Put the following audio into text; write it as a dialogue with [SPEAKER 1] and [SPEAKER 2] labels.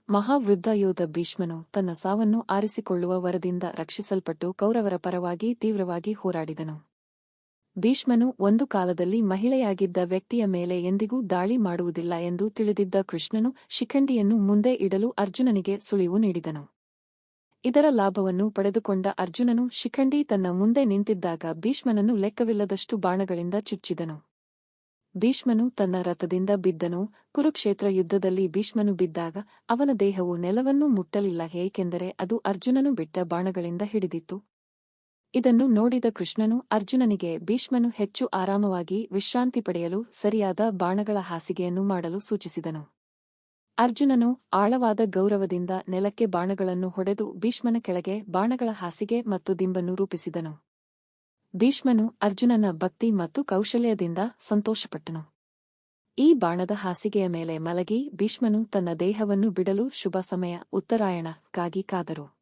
[SPEAKER 1] ಮಹಾವೃದ್ಧ ಯೋಧ ಭೀಷ್ಮನು ತನ್ನ ಸಾವನ್ನು ಆರಿಸಿಕೊಳ್ಳುವ ವರದಿಂದ ರಕ್ಷಿಸಲ್ಪಟ್ಟು ಕೌರವರ ಪರವಾಗಿ ತೀವ್ರವಾಗಿ ಹೋರಾಡಿದನು. ಭೀಷ್ಮನು ಒಂದು ಕಾಲದಲ್ಲಿ ಮಹಿಳೆಯಾಗಿದ್ದ ವ್ಯಕ್ತಿಯ ಮೇಲೆ ಎಂದಿಗೂ ದಾಳಿ ಮಾಡುವುದಿಲ್ಲ ಎಂದು ತಿಳಿದಿದ್ದ ಕೃಷ್ಣನು ಶಿಖಂಡಿಯನ್ನು ಮುಂದೆ ಇಡಲು ಅರ್ಜುನನಿಗೆ ಸುಳಿವು ನೀಡಿದನು. ಇದರ ಲಾಭವನ್ನು ಪಡೆದುಕೊಂಡ ಅರ್ಜುನನು ಶಿಖಂಡಿ ತನ್ನ ಮುಂದೆ ನಿಂತಿದ್ದಾಗ ಭೀಷ್ಮನನ್ನು ಲೆಕ್ಕವಿಲ್ಲದಷ್ಟು ಬಾಣಗಳಿಂದ ಚುಚ್ಚಿದನು. ಭೀಷ್ಮನು ತನ್ನ ರಥದಿಂದ ಬಿದ್ದನು. ಕುರುಕ್ಷೇತ್ರ ಯುದ್ಧದಲ್ಲಿ ಭೀಷ್ಮನು ಬಿದ್ದಾಗ ಅವನ ದೇಹವು ನೆಲವನ್ನು ಮುಟ್ಟಲಿಲ್ಲ, ಏಕೆಂದರೆ ಅದು ಅರ್ಜುನನು ಬಿಟ್ಟ ಬಾಣಗಳಿಂದ ಹಿಡಿದಿತ್ತು. ಇದನ್ನು ನೋಡಿದ ಕೃಷ್ಣನು ಅರ್ಜುನನಿಗೆ ಭೀಷ್ಮನು ಹೆಚ್ಚು ಆರಾಮವಾಗಿ ವಿಶ್ರಾಂತಿ ಪಡೆಯಲು ಸರಿಯಾದ ಬಾಣಗಳ ಹಾಸಿಗೆಯನ್ನು ಮಾಡಲು ಸೂಚಿಸಿದನು. ಅರ್ಜುನನು ಆಳವಾದ ಗೌರವದಿಂದ ನೆಲಕ್ಕೆ ಬಾಣಗಳನ್ನು ಹೊಡೆದು ಭೀಷ್ಮನ ಕೆಳಗೆ ಬಾಣಗಳ ಹಾಸಿಗೆ ಮತ್ತು ದಿಂಬನ್ನು ರೂಪಿಸಿದನು. ಭೀಷ್ಮನು ಅರ್ಜುನನ ಭಕ್ತಿ ಮತ್ತು ಕೌಶಲ್ಯದಿಂದ ಸಂತೋಷಪಟ್ಟನು. ಈ ಬಾಣದ ಹಾಸಿಗೆಯ ಮೇಲೆ ಮಲಗಿ ಭೀಷ್ಮನು ತನ್ನ ದೇಹವನ್ನು ಬಿಡಲು ಶುಭ ಸಮಯ ಉತ್ತರಾಯಣಕ್ಕಾಗಿ ಕಾದರು.